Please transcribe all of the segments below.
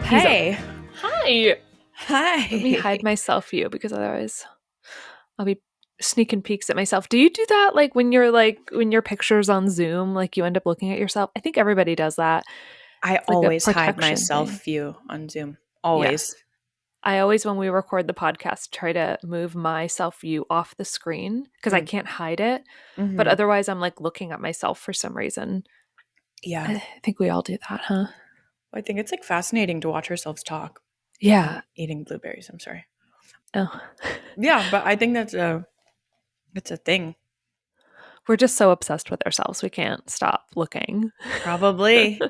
Hey. Hi. Hi. Let me hide my self view because otherwise I'll be sneaking peeks at myself. Do you do that when your pictures on Zoom, you end up looking at yourself? I think everybody does that. I It's like a always hide my protection thing. self view on Zoom. Yeah. Always. I always, when we record the podcast, try to move my self view off the screen because I Mm. can't hide it. But Mm-hmm. otherwise, I'm looking at myself for some reason. Yeah. I think we all do that, huh? I think it's fascinating to watch ourselves talk. Yeah. I'm eating blueberries. I'm sorry. Oh. Yeah, but I think it's a thing. We're just so obsessed with ourselves. We can't stop looking. Probably.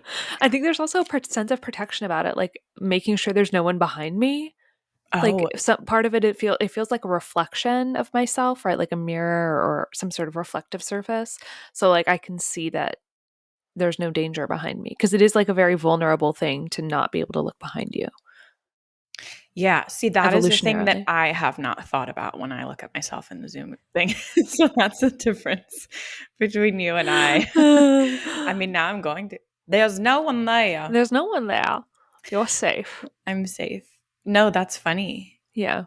I think there's also a sense of protection about it, making sure there's no one behind me. Oh, Some part of it feels like a reflection of myself, right? Like a mirror or some sort of reflective surface. So I can see that there's no danger behind me because it is a very vulnerable thing to not be able to look behind you. yeah. See, that is the thing that Evolutionarily. I have not thought about when I look at myself in the Zoom thing. So that's the difference between you and I. I mean, now I'm going to. There's no one there. There's no one there. You're safe. I'm safe. No, that's funny. Yeah.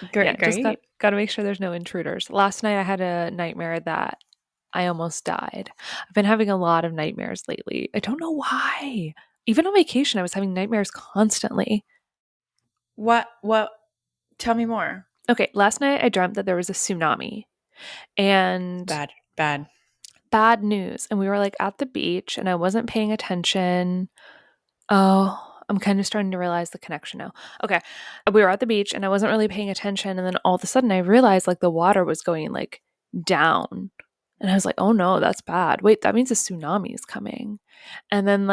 Yeah, Great, just got great. got to make sure there's no intruders. Last night I had a nightmare that I almost died. I've been having a lot of nightmares lately. I don't know why. Even on vacation, I was having nightmares constantly. What? Tell me more. Okay, last night I dreamt that there was a tsunami and Bad, bad. bad news. And we were at the beach and I wasn't paying attention. Oh, I'm kind of starting to realize the connection now. Okay. We were at the beach and I wasn't really paying attention. And then all of a sudden I realized the water was going down. And I was like, oh no, that's bad. Wait, that means a tsunami is coming. And then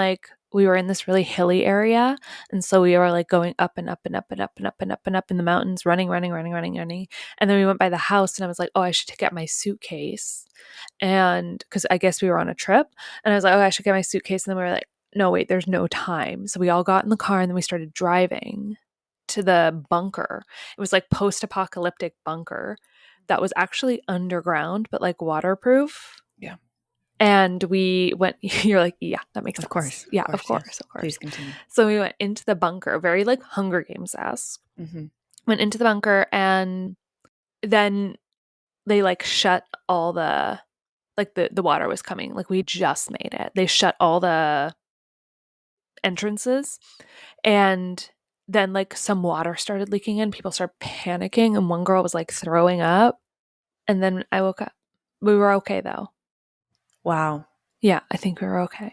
we were in this really hilly area. And so we were going up and up and up and up and up and up and up in the mountains, running. And then we went by the house and I was like, oh, I should get my suitcase. And because I guess we were on a trip. And I was like, oh, I should get my suitcase. And then we were like, no, wait, there's no time. So we all got in the car and then we started driving to the bunker. It was post-apocalyptic bunker that was actually underground, but waterproof. Yeah. And we went, you're like, yeah, that makes sense. Of course. Yeah, of Yes. course. Please continue. So we went into the bunker, very Hunger Games-esque. Mm-hmm. Went into the bunker and then they shut all the the water was coming. We just made it. They shut all the entrances and then some water started leaking in. People started panicking and one girl was throwing up. And then I woke up. We were okay though. Wow. Yeah, I think we were okay.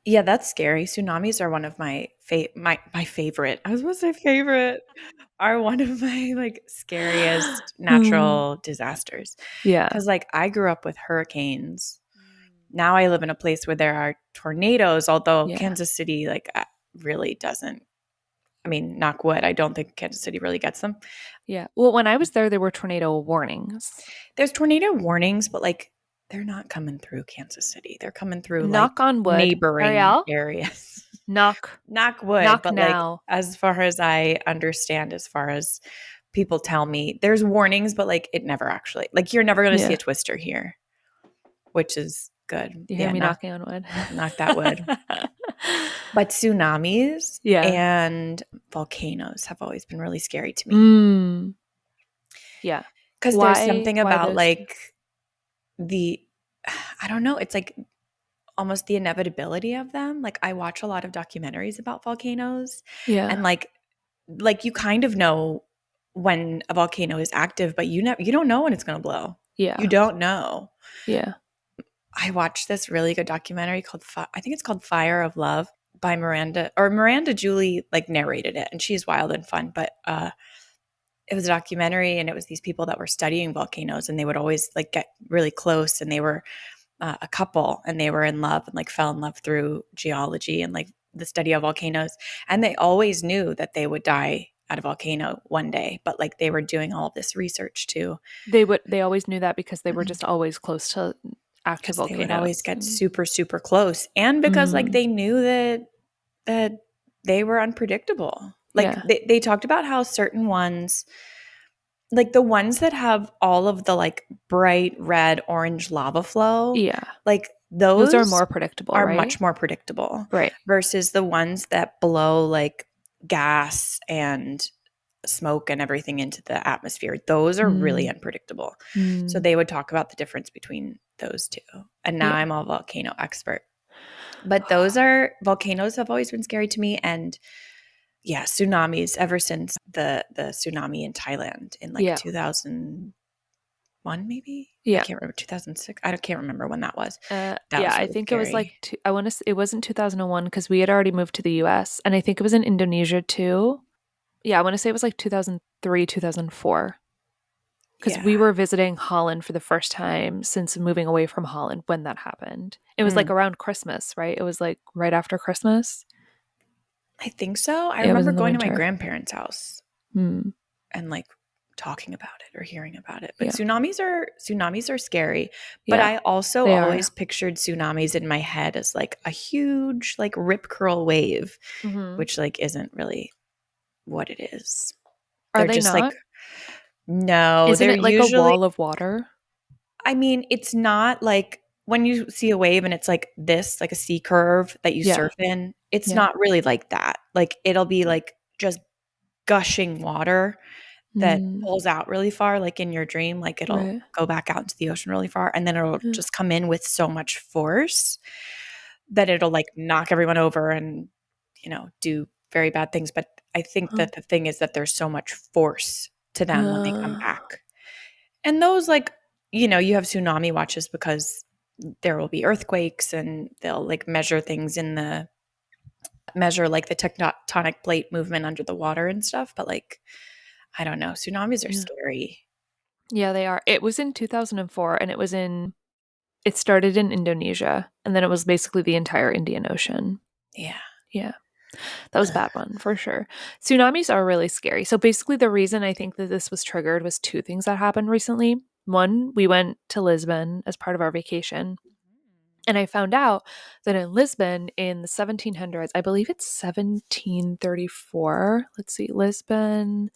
Yeah, that's scary. Tsunamis are one of my favorite. I was supposed to say favorite. Are one of my scariest natural disasters. Yeah. Because I grew up with hurricanes. Now I live in a place where there are tornadoes, although Yeah. Kansas City really doesn't. I mean, knock wood, I don't think Kansas City really gets them. Yeah. Well, when I was there were tornado warnings. There's tornado warnings, but they're not coming through Kansas City. They're coming through Knock on wood. neighboring Arielle? areas. Knock wood. Knock But now. as far as I understand, as far as people tell me, there's warnings, but it never actually you're never going to see a twister here, which is good. You hear me knocking on wood? Knock that wood. But tsunamis and volcanoes have always been really scary to me. Yeah. Because there's something about I don't know, it's almost the inevitability of them. I watch a lot of documentaries about volcanoes. Yeah. And you kind of know when a volcano is active, but you don't know when it's going to blow. Yeah. You don't know. Yeah. I watched this really good documentary called I think it's called Fire of Love by Miranda Julie narrated it, and she's wild and fun, but it was a documentary and it was these people that were studying volcanoes and they would always get really close and they were a couple and they were in love and fell in love through geology and the study of volcanoes, and they always knew that they would die at a volcano one day, but they were doing all of this research too. They always knew that because they were just always close to active volcanoes. They would always get super, super close. And because they knew that they were unpredictable. They talked about how certain ones, the ones that have all of the bright red, orange lava flow, Those are those more predictable, are right? much more predictable Right. versus the ones that blow like gas and smoke and everything into the atmosphere. Those are really Mm, unpredictable. So mm, they would talk about the difference between those two. And now yeah. I'm a volcano expert. But those are volcanoes have always been scary to me. And yeah, tsunamis ever since the tsunami in Thailand in like Yeah. 2001, maybe. I Yeah. can't remember, 2006. Can't remember when that was. That Yeah, was I really think it was like scary. I want to. It wasn't 2001 because we had already moved to the U.S. and I think it was in Indonesia too. Yeah, I want to say it was like 2003, 2004 because Yeah. we were visiting Holland for the first time since moving away from Holland when that happened. It was like Mm. around Christmas, right? It was like right after Christmas. I think so. I It was remember in the going to my winter. grandparents' house Hmm. and like talking about it or hearing about it. But Yeah. tsunamis are scary. But Yeah. I also They always are. pictured tsunamis in my head as like a huge like rip curl wave, Hmm. which like isn't really what it is. Are They're they just like not? no, Isn't they're it like a usually wall of water? I mean, it's not like when you see a wave and it's like this, like a C curve that you Yeah. surf in, it's Yeah. not really like that. Like it'll be like just gushing water that Mm, pulls out really far, like in your dream, like it'll right. go back out into the ocean really far, and then it'll Yeah. just come in with so much force that it'll like knock everyone over and, do very bad things. But I think Huh. that the thing is that there's so much force to them when they come Uh, back. And those like, you have tsunami watches because there will be earthquakes and they'll like measure like the tectonic plate movement under the water and stuff. But like, I don't know, tsunamis are yeah. scary. Yeah, they are. It was in 2004 and it started in Indonesia and then it was basically the entire Indian Ocean. Yeah. Yeah. That was a bad one for sure. Tsunamis are really scary. So basically the reason I think that this was triggered was two things that happened recently. One, we went to Lisbon as part of our vacation. And I found out that in Lisbon in the 1700s, I believe it's 1734. Let's see, Lisbon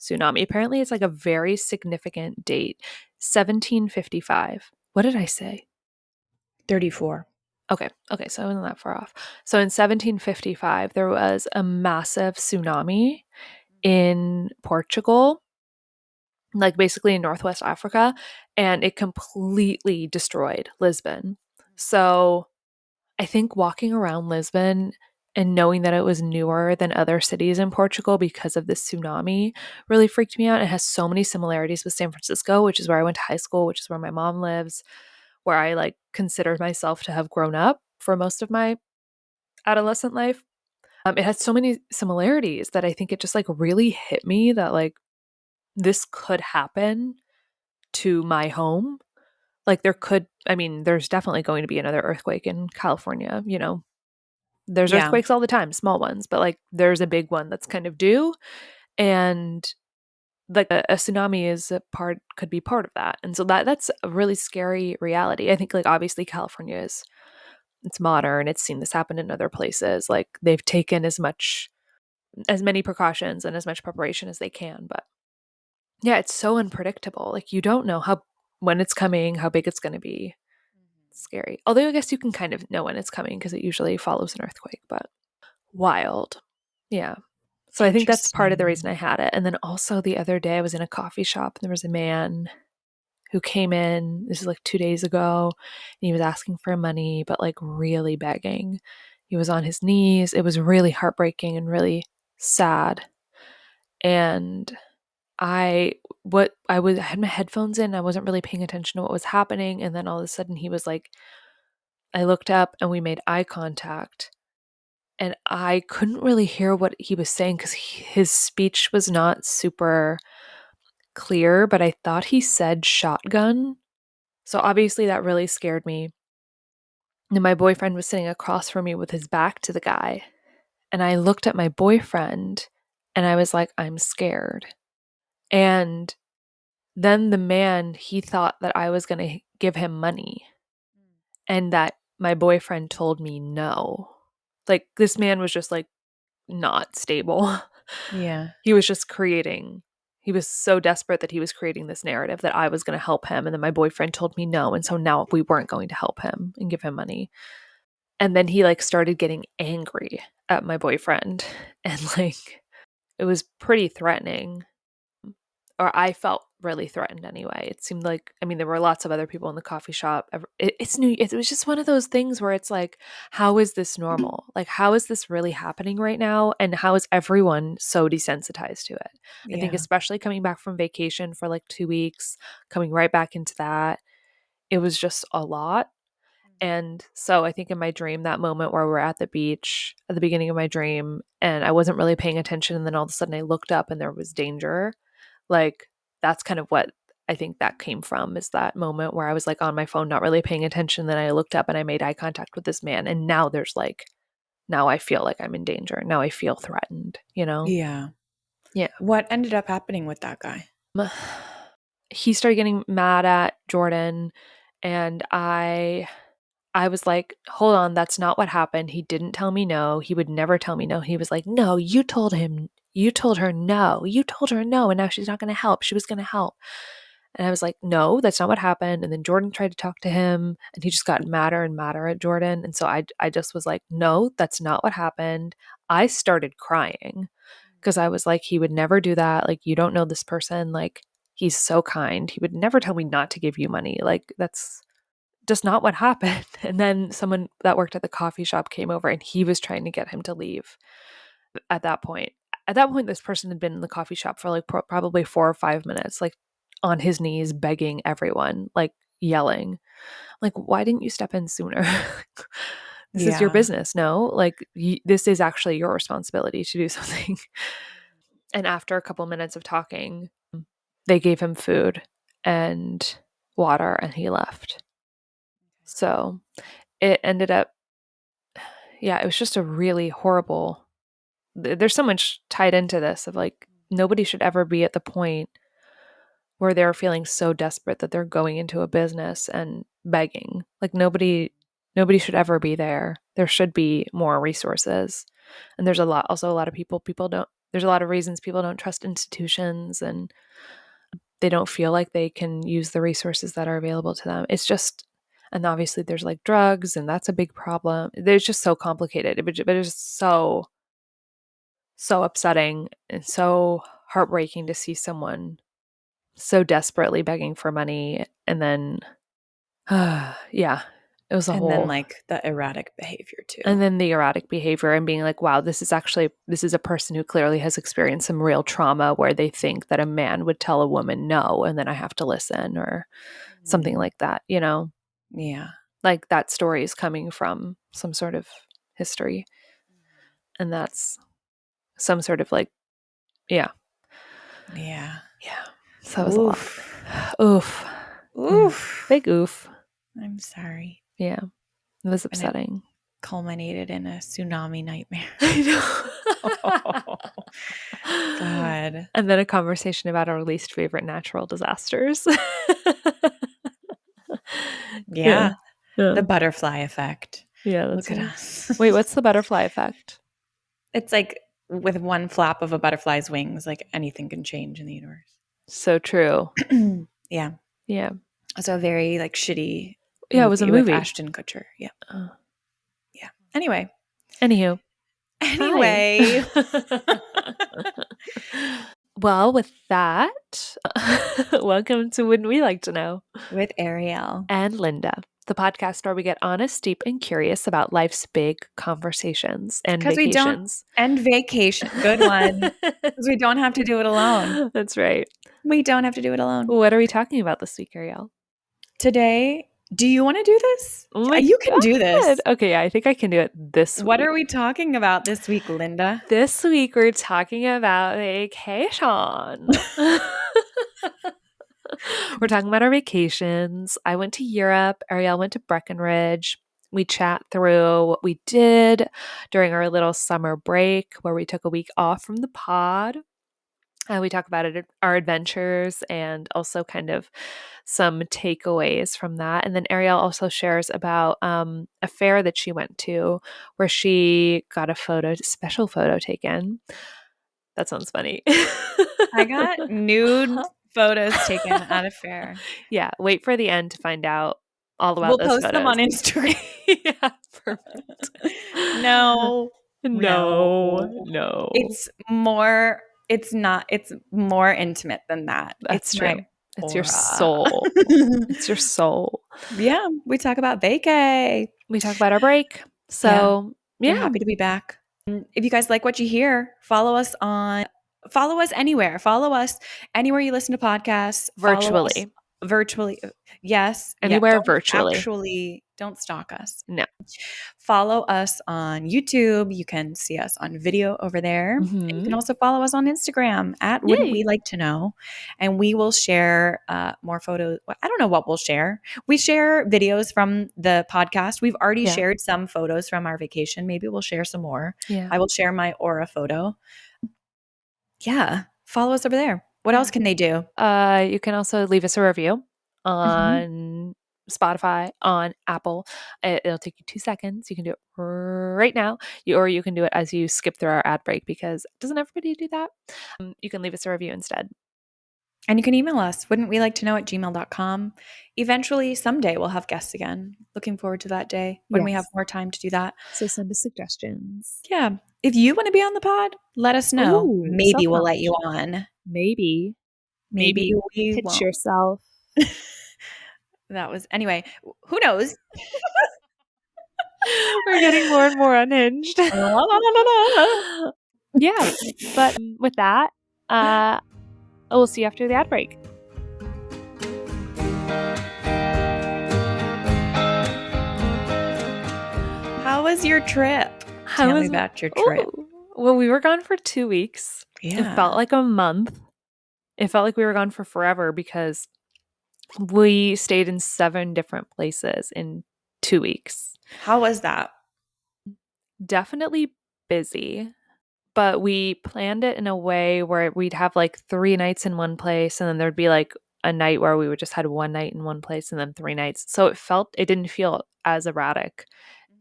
tsunami. Apparently, it's like a very significant date, 1755. What did I say? 34. Okay, okay, so I wasn't that far off. So in 1755, there was a massive tsunami in Portugal, like basically in Northwest Africa, and it completely destroyed Lisbon. So I think walking around Lisbon and knowing that it was newer than other cities in Portugal because of this tsunami really freaked me out. It has so many similarities with San Francisco, which is where I went to high school, which is where my mom lives, where I like considered myself to have grown up for most of my adolescent life. It has so many similarities that I think it just like really hit me that like this could happen to my home. Like there could, I mean, there's definitely going to be another earthquake in California, there's Yeah. earthquakes all the time, small ones, but like there's a big one that's kind of due. And like a tsunami is a part, could be part of that. And so that's a really scary reality. I think like obviously California is, it's modern. It's seen this happen in other places. Like they've taken as many precautions and as much preparation as they can. But yeah, it's so unpredictable. Like you don't know when it's coming, how big it's going to be. It's scary. Although I guess you can kind of know when it's coming because it usually follows an earthquake, but wild. Yeah. So I think that's part of the reason Interesting. I had it. And then also the other day I was in a coffee shop and there was a man who came in, this is like 2 days ago, and he was asking for money, but like really begging. He was on his knees. It was really heartbreaking and really sad. And I had my headphones in, I wasn't really paying attention to what was happening. And then all of a sudden he was like, I looked up and we made eye contact. And I couldn't really hear what he was saying because his speech was not super clear, but I thought he said shotgun. So obviously that really scared me. And my boyfriend was sitting across from me with his back to the guy. And I looked at my boyfriend and I was like, I'm scared. And then the man, he thought that I was going to give him money and that my boyfriend told me no. Like this man was just like not stable. Yeah. He was just creating He was so desperate that he was creating this narrative that I was going to help him. And then my boyfriend told me no. And so now we weren't going to help him and give him money. And then he like started getting angry at my boyfriend. And like, it was pretty threatening. Or I felt really threatened anyway. It seemed like, I mean, there were lots of other people in the coffee shop. It's new. It was just one of those things where it's like, how is this normal? Like, how is this really happening right now? And how is everyone so desensitized to it? I think, Yeah. especially coming back from vacation for like 2 weeks, coming right back into that, it was just a lot. And so I think in my dream, that moment where we're at the beach at the beginning of my dream, and I wasn't really paying attention, and then all of a sudden I looked up and there was danger. Like, that's kind of what I think that came from, is that moment where I was like on my phone, not really paying attention. Then I looked up and I made eye contact with this man. And now there's like, now I feel like I'm in danger. Now I feel threatened, you know? Yeah. Yeah. What ended up happening with that guy? He started getting mad at Jordan, and I was like, hold on, that's not what happened. He didn't tell me no. He would never tell me no. He was like, no, you told him, you told her no. You told her no, and now she's not going to help. She was going to help. And I was like, no, that's not what happened. And then Jordan tried to talk to him, and he just got madder and madder at Jordan. And so I just was like, no, that's not what happened. I started crying because I was like, he would never do that. Like, you don't know this person. Like, he's so kind. He would never tell me not to give you money. Like, that's just not what happened. And then someone that worked at the coffee shop came over, and he was trying to get him to leave at that point. At that point, this person had been in the coffee shop for like probably 4 or 5 minutes, like on his knees, begging everyone, like yelling, like, why didn't you step in sooner? This is your Yeah. business. No, like, this is actually your responsibility to do something. And after a couple minutes of talking, they gave him food and water, and he left. So it ended up, yeah, it was just a really horrible. There's so much tied into this of like, nobody should ever be at the point where they're feeling so desperate that they're going into a business and begging. Like, nobody should ever be there. There should be more resources. And there's also a lot of people don't, there's a lot of reasons people don't trust institutions, and they don't feel like they can use the resources that are available to them. It's just, and obviously there's like drugs, and that's a big problem. It's just so complicated, but it's so upsetting and so heartbreaking to see someone so desperately begging for money. And then, yeah, it was a And then whole, like the erratic behavior and too. then the erratic behavior, and being like, wow, this is a person who clearly has experienced some real trauma where they think that a man would tell a woman no, and then I have to listen, or something like that, you know? Yeah. Like, that story is coming from some sort of history. And that's some sort of like, yeah. Yeah. Yeah. So that was a lot. Oof. Oof. Yeah. Oof. Big oof. I'm sorry. Yeah. It was And it upsetting. culminated in a tsunami nightmare. I Oh, know. God. And then a conversation about our least favorite natural disasters. Yeah. Yeah. Yeah. The butterfly effect. Yeah, that's Look at right. us. Wait, what's the butterfly effect? It's like with one flap of a butterfly's wings, like anything can change in the universe. So true. Yeah. Yeah. Also a very like shitty Yeah, it was a movie with movie. Ashton Kutcher. Yeah. Uh, Yeah. Anyway. Anywho. Hi. Anyway. Well, with that, welcome to Wouldn't We Like to Know? With Arielle. And Linda, the podcast where we get honest, deep, and curious about life's big conversations and Because we don't vacations. end vacation. Good one. Because we don't have to do it alone. That's right. We don't have to do it alone. What are we talking about this week, Arielle? Today, do you want to do this? Oh my You can do this. Okay, yeah, I think I can do it this week. What are we talking about this week, Linda? This week we're talking about vacation. We're talking about our vacations. I went to Europe. Arielle went to Breckenridge. We chat through what we did during our little summer break where we took a week off from the pod. We talk about it, our adventures, and also kind of some takeaways from that. And then Arielle also shares about a fair that she went to where she got a special photo taken. That sounds funny. I got nude photos taken at a fair. Yeah, wait for the end to find out all about We'll those post them photos. on Instagram. Yeah, perfect. No, No, no. no. It's more intimate than that. That's It's true. my It's your aura. soul. It's your soul. Yeah, we talk about vacay. We talk about our break. Yeah, So, we're yeah, happy to be back. If you guys like what you hear, follow us anywhere. Follow us anywhere you listen to podcasts. Follow us virtually. virtually. Yes, yeah. Anywhere virtually. Don't stalk us. No. Follow us on YouTube. You can see us on video over there. And you can Mm-hmm. also follow us on Instagram at Wouldn't We Yay. Like to Know? And we will share more photos. I don't know what we'll share. We share videos from the podcast. We've already Yeah. shared some photos from our vacation. Maybe we'll share some more. Yeah. I will share my aura photo. Yeah. Follow us over there. What Yeah. else can they do? You can also leave us a review Mhm. on Spotify, on Apple. It'll take you 2 seconds. You can do it right now, or you can do it as you skip through our ad break because doesn't everybody do that? You can leave us a review instead. And you can email us, wouldn't we like to know at gmail.com. Eventually, someday we'll have guests again. Looking forward to that day when we have Yes. more time to do that. So send us suggestions. Yeah. If you want to be on the pod, let us know. Ooh, Maybe we'll let you self-promotion. on. Maybe. Maybe we Pitch won't. yourself. Anyway, who knows? We're getting more and more unhinged. Yeah. But with that, we'll see you after the ad break. How was your trip? Tell me about your trip. Well, we were gone for 2 weeks. Yeah. It felt like a month. It felt like we were gone for forever because we stayed in 7 different places in 2 weeks. How was that? Definitely busy, but we planned it in a way where we'd have like 3 nights in one place, and then there'd be like a night where we would just had 1 night in one place and then 3 nights. So it didn't feel as erratic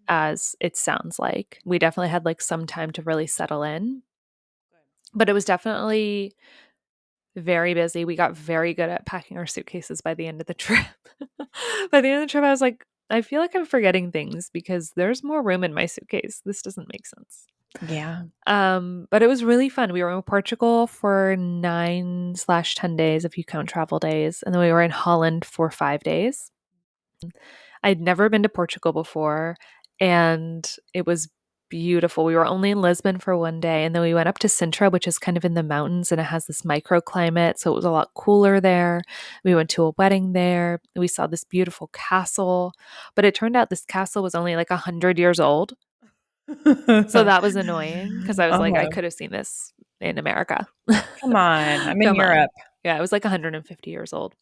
as it sounds like. We definitely had like some time to really settle in, but it was definitely very busy. We got very good at packing our suitcases by the end of the trip. By the end of the trip, I was like, I feel like I'm forgetting things because there's more room in my suitcase. This doesn't make sense. Yeah. But it was really fun. We were in Portugal for 9/10 days if you count travel days, and then we were in Holland for 5 days. I'd never been to Portugal before, and it was beautiful. We were only in Lisbon for 1 day, and then we went up to Sintra, which is kind of in the mountains, and it has this microclimate, so it was a lot cooler there. We went to a wedding there. We saw this beautiful castle, but it turned out this castle was only like 100 years old. So that was annoying because I was like, I Uh-huh. could have seen this in America. Come on. I'm in Come on. Europe. Yeah, it was like 150 years old.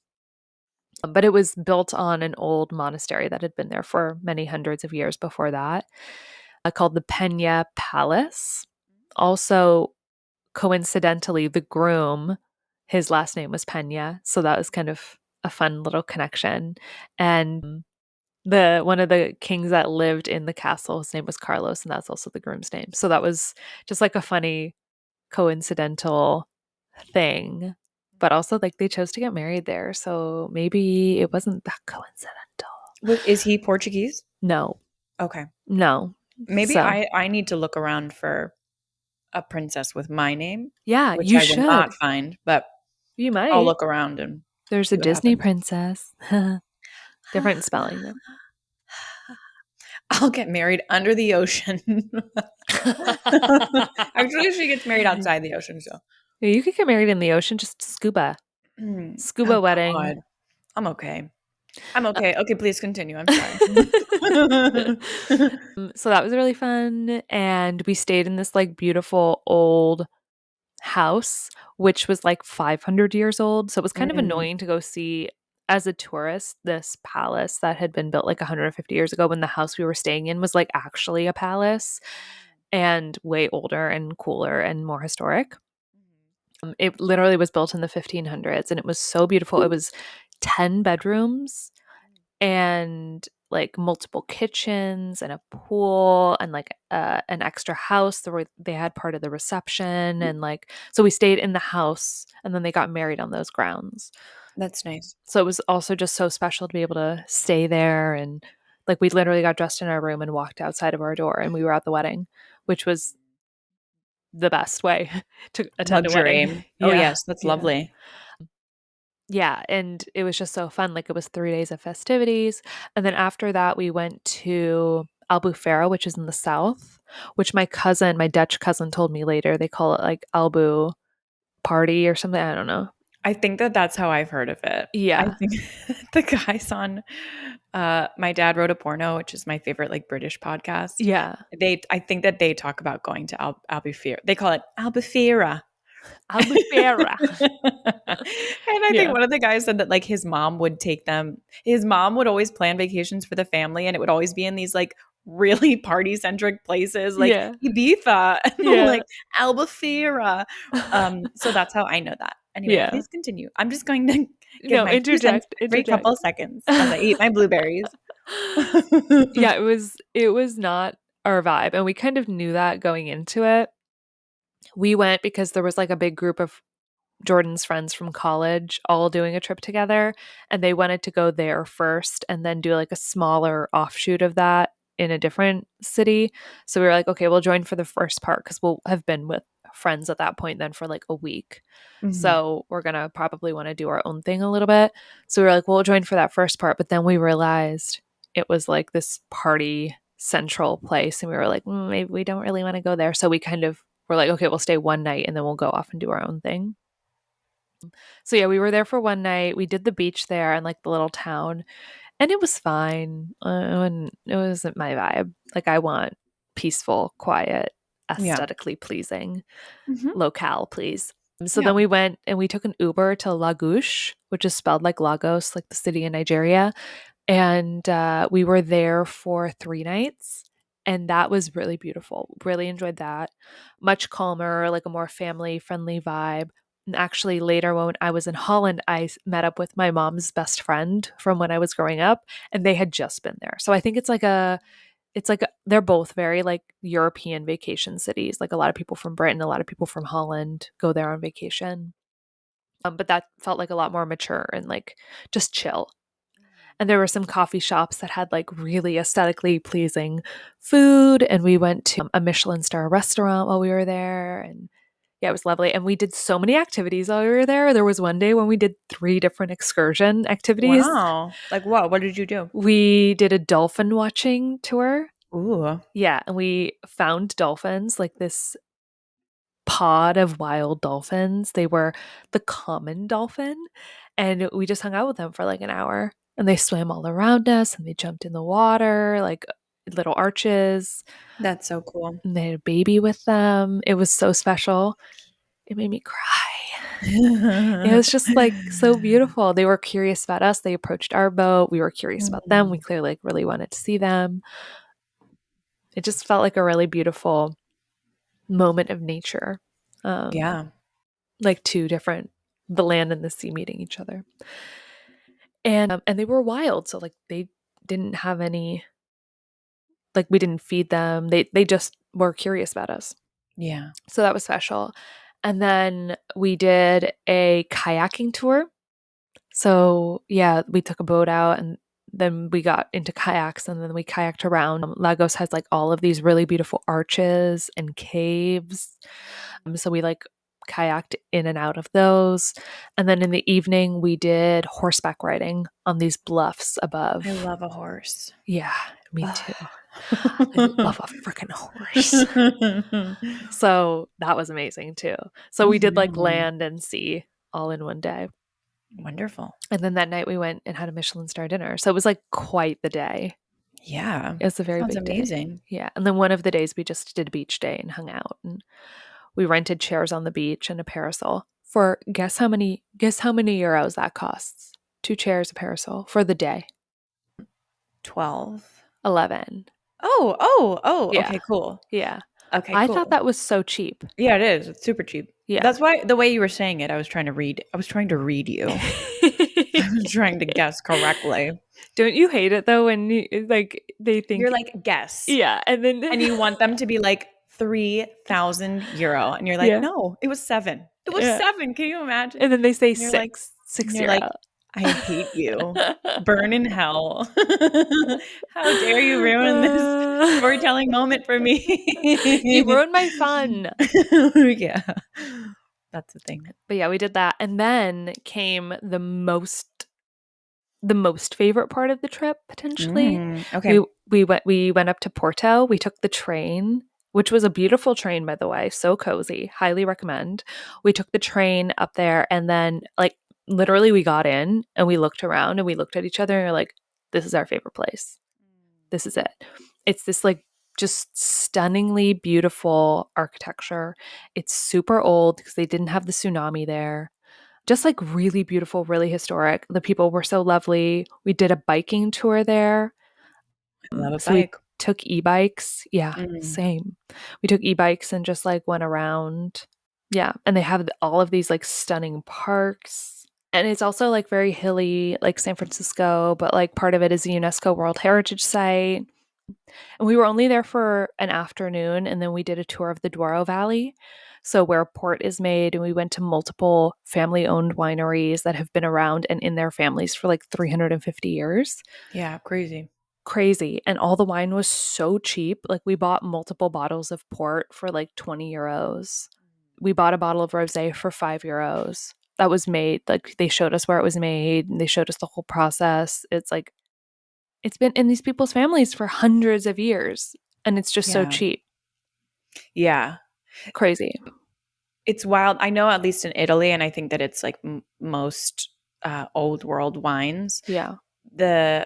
But it was built on an old monastery that had been there for many hundreds of years before that, called the Pena Palace. Also, coincidentally, the groom, his last name was Pena, so that was kind of a fun little connection. And the one of the kings that lived in the castle, his name was Carlos, and that's also the groom's name. So that was just like a funny coincidental thing. But also, like, they chose to get married there, so maybe it wasn't that coincidental. Is he Portuguese? No, Okay. no. Maybe So, I need to look around for a princess with my name, yeah, which you I will should. not find, but You I'll might. look around and There's a see what Disney happens. princess. Different spelling, though. I'll get married under the ocean. Actually, she gets married outside the ocean, so. You could get married in the ocean, just scuba. Oh Scuba wedding. God. I'm okay. I'm okay. Okay, please continue. I'm sorry. So that was really fun. And we stayed in this like beautiful old house, which was like 500 years old. So it was kind of Mm. annoying to go see as a tourist this palace that had been built like 150 years ago when the house we were staying in was like actually a palace and way older and cooler and more historic. It literally was built in the 1500s and it was so beautiful. It was 10 bedrooms and like multiple kitchens and a pool and like an extra house. They had part of the reception, and like so we stayed in the house, and then they got married on those grounds. That's nice. So it was also just so special to be able to stay there, and like we literally got dressed in our room and walked outside of our door, and we were at the wedding, which was the best way to attend a wedding. Luxury. Oh, Yeah. yes, that's Yeah. lovely. Yeah, and it was just so fun. Like it was 3 days of festivities, and then after that we went to Albufeira, which is in the south, which my Dutch cousin told me later they call it like Albu party or something, I don't know. I think that that's how I've heard of it. I Yeah. think the guys on My Dad Wrote a Porno, which is my favorite like British podcast. Yeah. I think that they talk about going to Albufeira. They call it Albufeira. Albufeira. And I think Yeah. one of the guys said that like his mom would take them. His mom would always plan vacations for the family, and it would always be in these like really party centric places like Yeah. Ibiza and Yeah. like Albufeira. So that's how I know that. Anyway, Yeah. please continue. I'm just going to give No, my 2 cents every interject. couple seconds as I eat my blueberries. Yeah, it was not our vibe, and we kind of knew that going into it. We went because there was like a big group of Jordan's friends from college all doing a trip together, and they wanted to go there first and then do like a smaller offshoot of that in a different city. So we were like, okay, we'll join for the first part because we'll have been with friends at that point then for like a week. Mhm. So we're gonna probably want to do our own thing a little bit. So we were like, we'll join for that first part, but then we realized it was like this party central place, and we were like, maybe we don't really want to go there. So we kind of were like, okay, we'll stay one night and then we'll go off and do our own thing. So yeah, we were there for one night. We did the beach there and like the little town, and it was fine. And it wasn't my vibe. Like I want peaceful, quiet, Yeah. aesthetically pleasing Mhm. locale, please. So Yeah. then we went and we took an Uber to Lagos, which is spelled like Lagos, like the city in Nigeria. And we were there for 3 nights. And that was really beautiful. Really enjoyed that. Much calmer, like a more family friendly vibe. And actually, later when I was in Holland, met up with my mom's best friend from when I was growing up, and they had just been there. So I think they're both very like European vacation cities. Like a lot of people from Britain, a lot of people from Holland go there on vacation. But that felt like a lot more mature and like just chill. And there were some coffee shops that had like really aesthetically pleasing food. And we went to a Michelin star restaurant while we were there. And yeah, it was lovely. And we did so many activities while we were there. There was one day when we did 3 different excursion activities. Wow. Like what? What did you do? We did a dolphin watching tour. Ooh. Yeah. And we found dolphins, like this pod of wild dolphins. They were the common dolphin. And we just hung out with them for like an hour. And they swam all around us and they jumped in the water, like little arches. That's so cool. And they had a baby with them. It was so special. It made me cry. It was just like so beautiful. They were curious about us. They approached our boat. We were curious about them. We Mhm. clearly like really wanted to see them. It just felt like a really beautiful moment of nature. Um, Yeah. like the land and the sea meeting each other. And they were wild, so like they didn't have any, like we didn't feed them. They just were curious about us. Yeah. So that was special. And then we did a kayaking tour. So yeah, we took a boat out and then we got into kayaks and then we kayaked around. Lagos has like all of these really beautiful arches and caves. So we like kayaked in and out of those. And then in the evening, we did horseback riding on these bluffs I above. love a horse. Yeah, me too. Ugh. I love a freaking horse. So that was amazing too. So we did like Mhm. land and sea all in one day. Wonderful. And then that night we went and had a Michelin star dinner. So it was like quite the day. Yeah. It was a That very sounds big day. amazing. Yeah. And then one of the days we just did beach day and hung out and we rented chairs on the beach and a parasol for guess how many euros that costs? 2 chairs, a parasol for the day. 12. 11. Oh, Yeah. okay, cool. Yeah. Okay, I thought cool. that was so cheap. Yeah, it is. It's super cheap. Yeah. That's why the way you were saying it, I was trying to read you. I was trying to guess correctly. Don't you hate it though when they You're think, like, guess. yeah, and then And you want them to be like 3,000 euro. And you're like, yeah, no, it was 7. It was yeah, 7. Can you imagine? and then they say And you're like, six and you're zero. like, I hate you. Burn in hell. How dare you ruin this storytelling moment for You me? ruined my fun. Yeah. That's the thing. But yeah, we did that, and then came the most favorite part of the trip potentially. Okay. We went up to Porto. We took the train, which was a beautiful train, by the way, so cozy. Highly recommend. We took the train up there, and then like literally we got in and we looked around and we looked at each other and we're like, this is our favorite place. This is it. It's this like just stunningly beautiful architecture. It's super old because they didn't have the tsunami there. Just like really beautiful, really historic. The people were so lovely. We did a biking tour there. I love a So we bike. took e-bikes. Yeah, Mm. same. We took e-bikes and just like went around. Yeah, and they have all of these like stunning parks. And it's also like very hilly, like San Francisco, but like part of it is a UNESCO World Heritage Site. And we were only there for an afternoon, and then we did a tour of the Douro Valley. So, where port is made, and we went to multiple family owned wineries that have been around and in their families for like 350 years. Yeah, crazy. Crazy. And all the wine was so cheap. Like, we bought multiple bottles of port for like 20 euros. We bought a bottle of rose for 5 euros. That was made, like, they showed us where it was made and they showed us the whole process. It's like, it's been in these people's families for hundreds of years and it's just so Yeah. cheap. Yeah. Crazy. It's wild. I know at least in Italy, and I think that it's like most old world wines, Yeah. the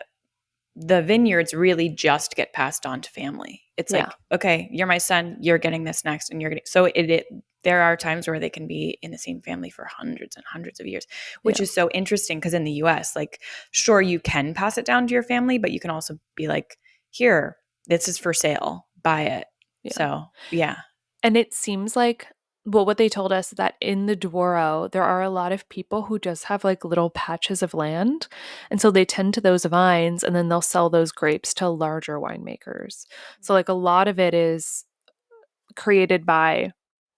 vineyards really just get passed on to family. It's Yeah. like, okay, you're my son, you're getting this next, and you're getting so it there are times where they can be in the same family for hundreds and hundreds of years, which Yeah. is so interesting because in the US, like, sure, you can pass it down to your family, but you can also be like, here, this is for sale, buy it. Yeah. So yeah. And it seems like, well, what they told us that in the Douro, there are a lot of people who just have like little patches of land. And so they tend to those vines and then they'll sell those grapes to larger winemakers. So, like, a lot of it is created by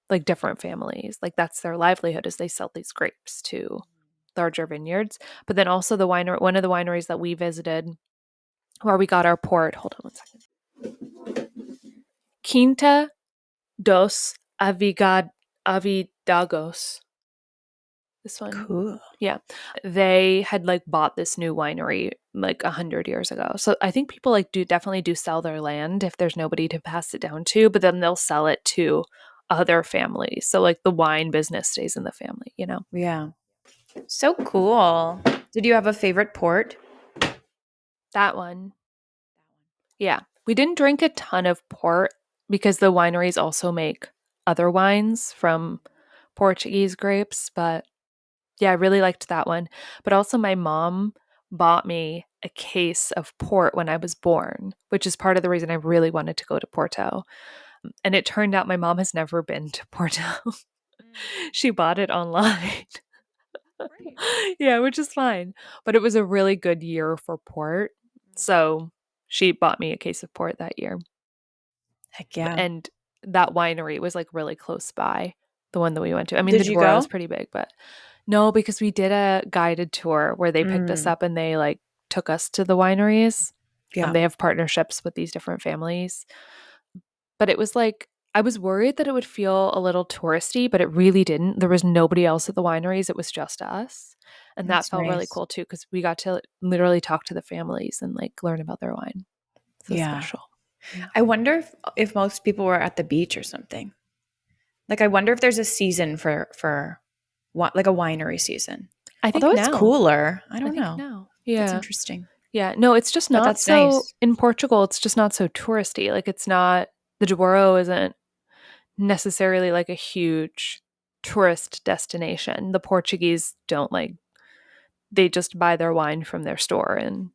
like different families. Like, that's their livelihood is they sell these grapes to larger vineyards. But then also one of the wineries that we visited where we got our port, hold on 1 second. Quinta dos Avidagos. This one. Cool. Yeah. They had like bought this new winery like 100 years ago. So I think people like definitely do sell their land if there's nobody to pass it down to, but then they'll sell it to other families. So like the wine business stays in the family, you know? Yeah. So cool. Did you have a favorite port? That one. Yeah. We didn't drink a ton of port because the wineries also make other wines from Portuguese grapes, but yeah, I really liked that one. But also, my mom bought me a case of port when I was born, which is part of the reason I really wanted to go to Porto. And it turned out my mom has never been to Porto. She bought it online. Great. Yeah, which is fine. But it was a really good year for port. So she bought me a case of port that year. Heck yeah. And that winery was like really close by, the one that we went to. I mean, the Did you Douro is go? pretty big, but no, because we did a guided tour where they picked us Mm, up and they like took us to the wineries. yeah. They have partnerships with these different families. But it was like, I was worried that it would feel a little touristy, but it really didn't. There was nobody else at the wineries. It was just us. And that That's felt really nice. cool too, because we got to literally talk to the families and like learn about their wine. So Yeah. special. Yeah. I wonder if most people were at the beach or something. Like, I wonder if there's a season for like a winery season. I think Although it's now. cooler. I I don't think know. now. That's Yeah. interesting. Yeah. No, it's just But not that's so nice. in Portugal, it's just not so touristy. Like, it's not, the Douro isn't necessarily like a huge tourist destination. The Portuguese don't like, they just buy their wine from their store and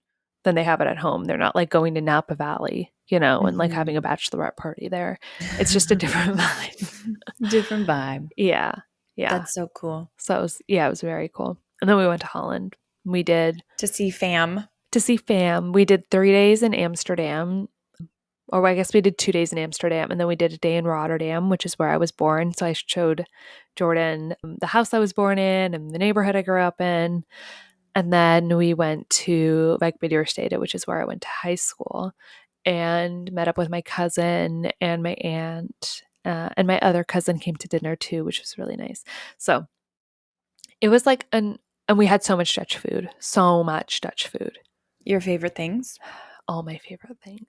then they have it at home. They're not like going to Napa Valley, and like having a Mhm. bachelorette party there. It's just a different vibe. Different vibe. Yeah. Yeah. That's so cool. So it was very cool. And then we went to Holland We did To see fam. to see fam. We did 3 days in Amsterdam, or I guess we did 2 days in Amsterdam, and then we did a day in Rotterdam, which is where I was born. So I showed Jordan the house I was born in and the neighborhood I grew up in. And then we went to Wijk, which is where I went to high school, and met up with my cousin and my aunt. And my other cousin came to dinner too, which was really nice. So it was like and we had so much Dutch food, so much Dutch food. Your favorite things? All my favorite things.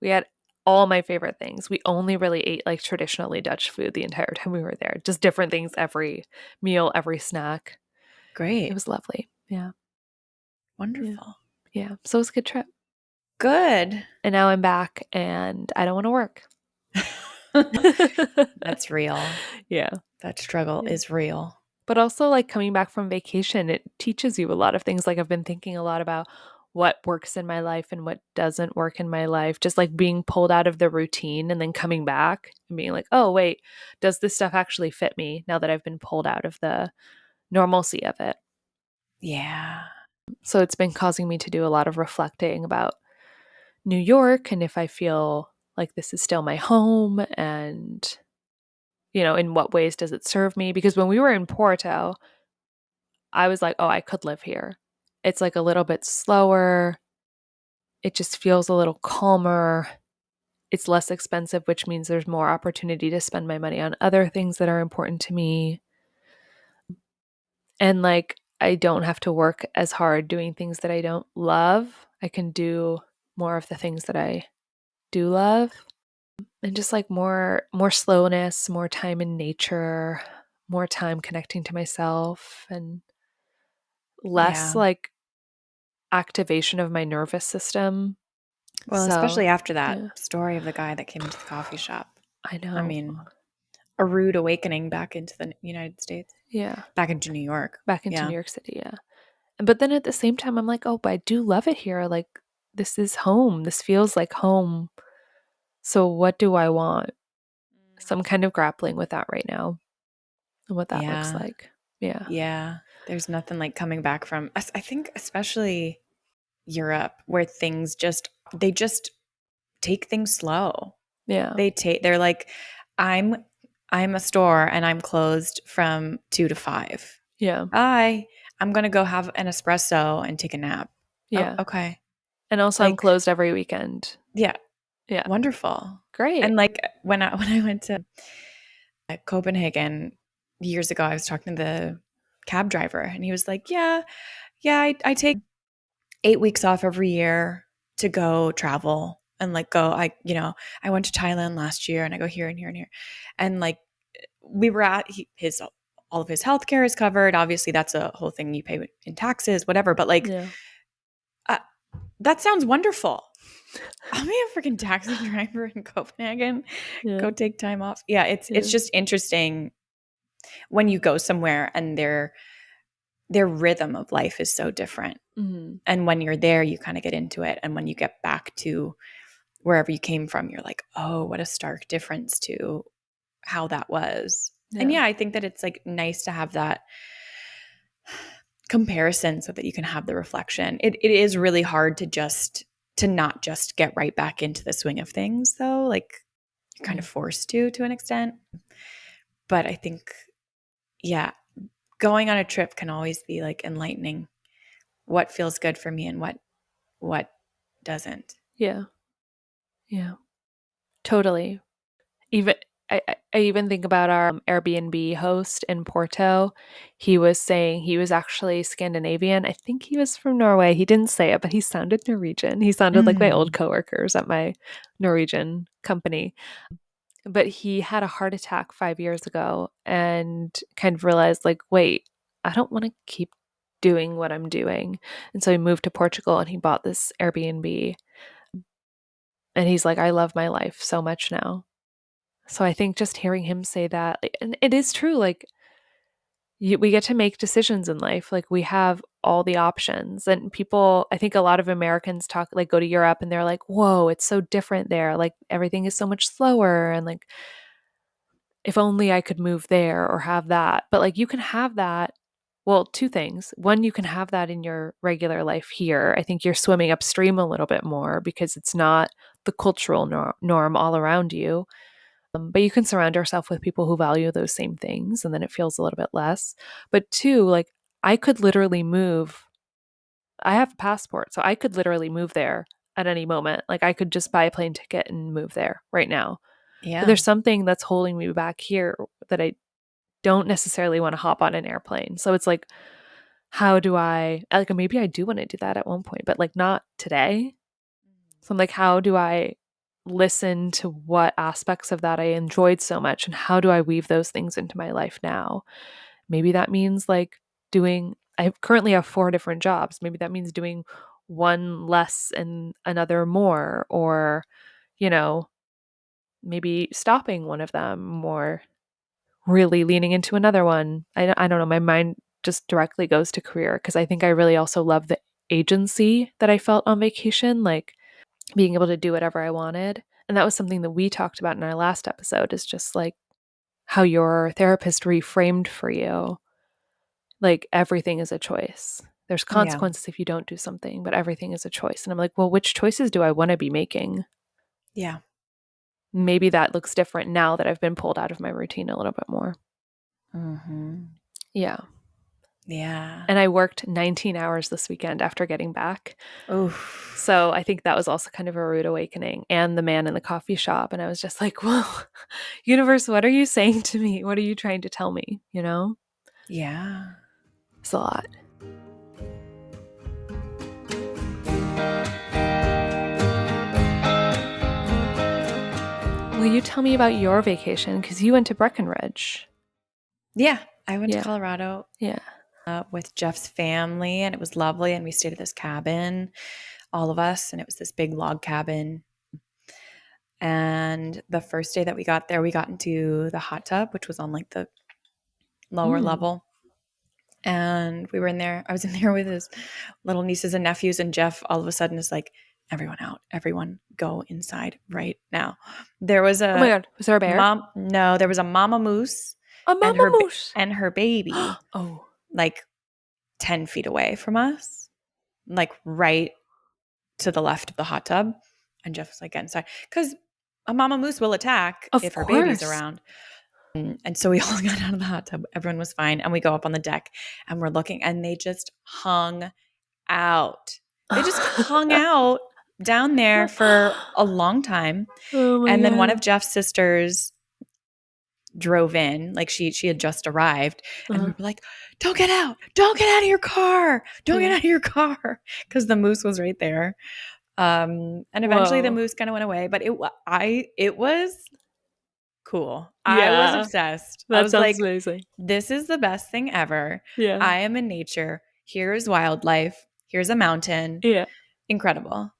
We had all my favorite things. We only really ate like traditionally Dutch food the entire time we were there. Just different things every meal, every snack. It Great. was lovely. Yeah. Yeah. Wonderful. Yeah. So it was a good trip. Good. And now I'm back and I don't want to work. That's real. Yeah. That struggle Yeah. is real. But also, like coming back from vacation, it teaches you a lot of things. Like, I've been thinking a lot about what works in my life and what doesn't work in my life. Just like being pulled out of the routine and then coming back and being like, oh, wait, does this stuff actually fit me now that I've been pulled out of the normalcy of it? Yeah. So it's been causing me to do a lot of reflecting about New York and if I feel like this is still my home and, in what ways does it serve me? Because when we were in Porto, I was like, oh, I could live here. It's like a little bit slower. It just feels a little calmer. It's less expensive, which means there's more opportunity to spend my money on other things that are important to me. And like, I don't have to work as hard doing things that I don't love. I can do more of the things that I do love. And just like more slowness, more time in nature, more time connecting to myself, and less Yeah. like activation of my nervous system. Well, So, especially after that yeah, story of the guy that came into the coffee shop. I I know. mean, a rude awakening back into the United States, Yeah, back into New York. back into New Yeah. York City, yeah. But then at the same time, I'm like, oh, but I do love it here. Like, this is home. This feels like home. So, what do I want? So, I'm kind of grappling with that right now and what that looks Yeah. like. Yeah. Yeah. There's nothing like coming back from, I think, especially Europe, where they just take things slow. Yeah. They're like, I'm, I'm a store and I'm closed from 2 to 5. Yeah. Bye. I'm going to go have an espresso and take a nap. Oh, Yeah. okay. And also, I'm Like, closed every weekend. yeah, Yeah. wonderful. Great. And like when I went to Copenhagen years ago, I was talking to the cab driver and he was like, yeah, yeah, I take 8 weeks off every year to go travel and like go. I went to Thailand last year and I go here and here and here. And like we were at his all of his healthcare is covered. Obviously, that's a whole thing you pay in taxes, whatever. But like, Yeah. uh, that sounds wonderful. I'll be a freaking taxi driver in Copenhagen. Yeah. Go take time off. Yeah, it's Yeah. just interesting when you go somewhere and their rhythm of life is so different. Mhm. And when you're there, you kind of get into it. And when you get back to wherever you came from, you're like, oh, what a stark difference to how that was. And Yeah. yeah, I think that it's like nice to have that comparison so that you can have the reflection. It is really hard to not just get right back into the swing of things though. Like you're kind of forced to an extent. But I think, yeah, going on a trip can always be like enlightening what feels good for me and what doesn't. Yeah. Yeah. Totally. Even I even think about our Airbnb host in Porto. He was saying he was actually Scandinavian. I think he was from Norway. He didn't say it, but he sounded Norwegian. He sounded like my old Mm. coworkers at my Norwegian company. But he had a heart attack 5 years ago and kind of realized, like, wait, I don't want to keep doing what I'm doing. And so he moved to Portugal and he bought this Airbnb. And he's like, I love my life so much now. So I think just hearing him say that, like, and it is true, like we get to make decisions in life. Like we have all the options. And people, I think a lot of Americans talk, like go to Europe and they're like, whoa, it's so different there. Like everything is so much slower. And like, if only I could move there or have that. But like you can have that well, two things. One, you can have that in your regular life here. I think you're swimming upstream a little bit more because it's not the cultural norm all around you. But you can surround yourself with people who value those same things, and then it feels a little bit less. But two, like, I could literally move. I have a passport, so I could literally move there at any moment. Like, I could just buy a plane ticket and move there right now. But Yeah. there's something that's holding me back here that I don't necessarily want to hop on an airplane. So it's like, how do I, like, maybe I do want to do that at one point, but like not today. So I'm like, how do I listen to what aspects of that I enjoyed so much and how do I weave those things into my life now? Maybe that means like I currently have 4 different jobs. Maybe that means doing one less and another more, or, you know, maybe stopping one of them or really leaning into another one. I don't know. My mind just directly goes to career because I think I really also love the agency that I felt on vacation, like being able to do whatever I wanted. And that was something that we talked about in our last episode, is just like how your therapist reframed for you. Like, everything is a choice. There's Yeah. consequences if you don't do something, but everything is a choice. And I'm like, well, which choices do I want to be making? Yeah. Maybe that looks different now that I've been pulled out of my routine a little bit more. Mm-hmm. Yeah. Yeah. And I worked 19 hours this weekend after getting back. Oof. So I think that was also kind of a rude awakening. And the man in the coffee shop. And I was just like, well, universe, what are you saying to me? What are you trying to tell me? You know? Yeah. It's a lot. Will you tell me about your vacation? Because you went to Breckenridge. Yeah. I went to Yeah. Colorado Yeah. with Jeff's family, and it was lovely. And we stayed at this cabin, all of us, and it was this big log cabin. And the first day that we got there, we got into the hot tub, which was on like the lower Mm. level. And we were in there. I was in there with his little nieces and nephews. And Jeff all of a sudden is like, everyone out, everyone go inside right now. There was Oh my a God. Was there a bear? no, there was a mama moose A and mama moose. and her baby Oh. like 10 feet away from us, like right to the left of the hot tub. And Jeff was like, get inside. Because a mama moose will attack Of if her baby's course. around. And so we all got out of the hot tub. Everyone was fine. And we go up on the deck and we're looking, and they just hung out. They just hung out down there for a long time. Oh my And then one of God. Jeff's sisters drove in, like she had just arrived, and we Uh-huh. were like, don't get out, don't get out of your car, don't get Yeah. out of your car, because the moose was right there. And eventually the Whoa. moose kind of went away, but it was cool. I was Yeah. obsessed. I That was sounds like, amazing. this is the best thing ever. Yeah. I am in nature. Here is wildlife. Here's a mountain. Yeah. Incredible.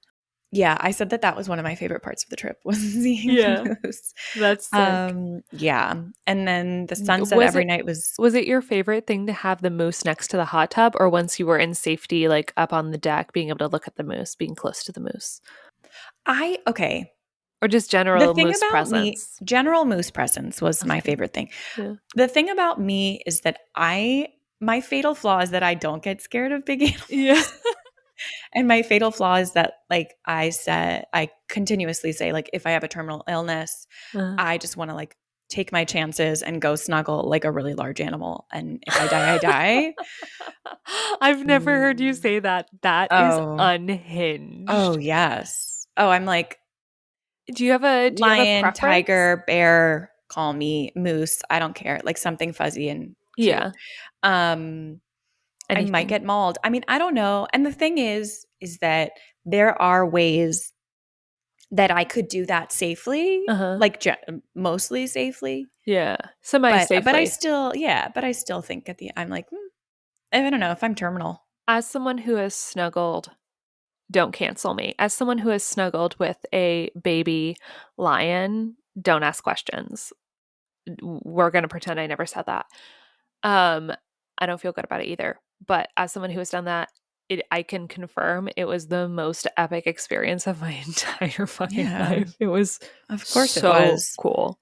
Yeah, I said that was one of my favorite parts of the trip, was seeing Yeah. the moose. That's sick. Yeah. And then the sunset Was every it night was was it your favorite thing to have the moose next to the hot tub, or once you were in safety, like up on the deck, being able to look at the moose, being close to the moose? okay. Or just The general thing moose about me, presence? general moose presence was my Okay. favorite thing. Yeah. The thing about me is that my fatal flaw is that I don't get scared of big Yeah. animals. And my fatal flaw is that, like I continuously say, like, if I have a terminal illness, Uh. I just want to like take my chances and go snuggle like a really large animal. And if I die, I die. I've never heard you Mm. say that. That is Oh, oh unhinged. yes. Oh, I'm like Do you have a lion, preference? tiger, bear, call me moose. I don't care. Like something fuzzy and cute. Yeah. Um, I might Anything. get mauled. I mean, I don't know. And the thing is that there are ways that I could do that safely, Uh-huh. like mostly safely. Yeah. But I Semi-safely. still, yeah, but I still think I'm like, I don't know if I'm terminal. As someone who has snuggled, don't cancel me. As someone who has snuggled with a baby lion, don't ask questions. We're going to pretend I never said that. Um, I don't feel good about it either. But as someone who has done that, I can confirm it was the most epic experience of my entire fucking Yeah, life. It was of course it so was. cool.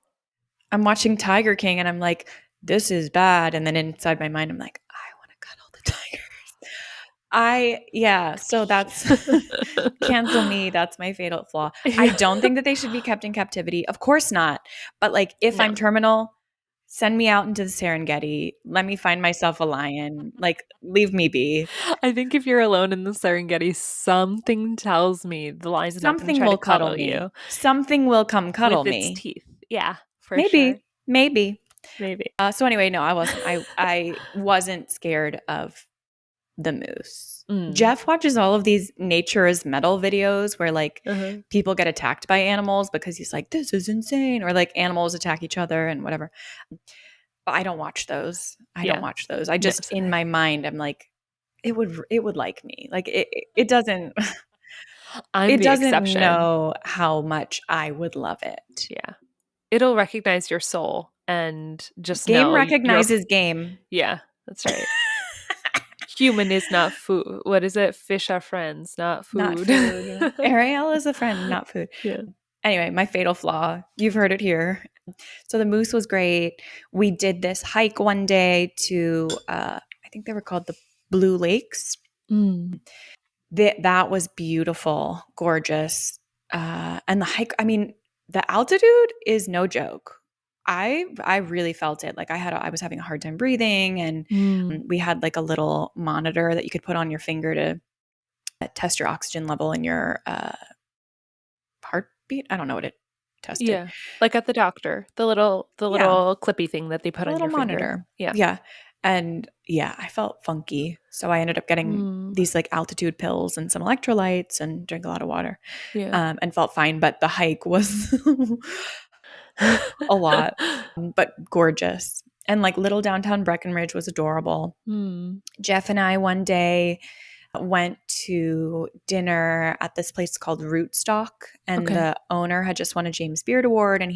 I'm watching Tiger King and I'm like, this is bad. And then inside my mind, I'm like, I want to cuddle Yeah, so that's cancel me. That's my fatal flaw. I Yeah. don't think that they should be kept in captivity. Of course not. But like if No. I'm terminal, send me out into the Serengeti. Let me find myself a lion. Like leave me be. I think if you're alone in the Serengeti, something tells me the lion's not going to Something try to will cuddle cuddle me. you Something will come cuddle with its me. teeth. Yeah, for sure. Maybe. Maybe. Maybe. So anyway, no, I wasn't. I wasn't scared of the moose. Mm. Jeff watches all of these nature is metal videos where like Uh-huh. people get attacked by animals because he's like, this is insane, or like animals attack each other and whatever. But I don't watch those. I don't Yeah. watch those. I No, just in sorry. my mind, I'm like, it would like me. Like it doesn't I'm it the doesn't exception. know how much I would love it. Yeah. It'll recognize your soul and just Game know you're recognizes game. yeah, that's right. Human is not food. What is it? Fish are friends, not Not food. food. Arielle is a friend, not food. Yeah. Anyway, my fatal flaw. You've heard it here. So the moose was great. We did this hike one day to, I think they were called the Blue Lakes. Mm. That was beautiful, gorgeous. And the hike, I mean, the altitude is no joke. I really felt it. Like I was having a hard time breathing, and Mm. we had like a little monitor that you could put on your finger to test your oxygen level and your heartbeat. I don't know what it tested. Yeah. Like at the doctor, the Yeah, little clippy thing that they put a on little your finger. monitor. Yeah. Yeah. And yeah, I felt funky. So I ended up getting Mm. these like altitude pills and some electrolytes and drank a lot of water, Yeah. and felt fine. But the hike was a lot, but gorgeous. And like little downtown Breckenridge was adorable. Mm. Jeff and I one day went to dinner at this place called Rootstock, and Okay. the owner had just won a James Beard Award, and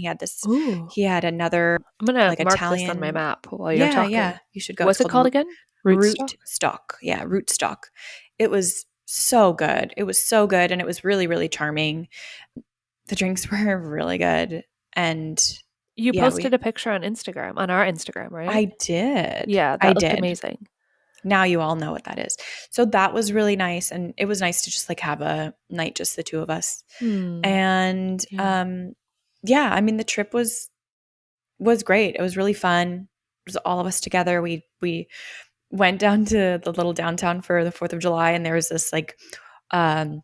Ooh. he had another I'm gonna like mark this on my Italian. map while you're Yeah, yeah, talking. you should go. It's What's it called called again? Rootstock? Rootstock. Yeah, Rootstock. It was so good. It was so good, and it was really, really charming. The drinks were really good, and You yeah, posted a picture on Instagram, on our Instagram, right? I did. Yeah, I that looked did. amazing. Now you all know what that is. So that was really nice, and it was nice to just like have a night just the two of us. Hmm. And Yeah. yeah, I mean the trip was great. It was really fun. It was all of us together. We went down to the little downtown for the 4th of July, and there was this like um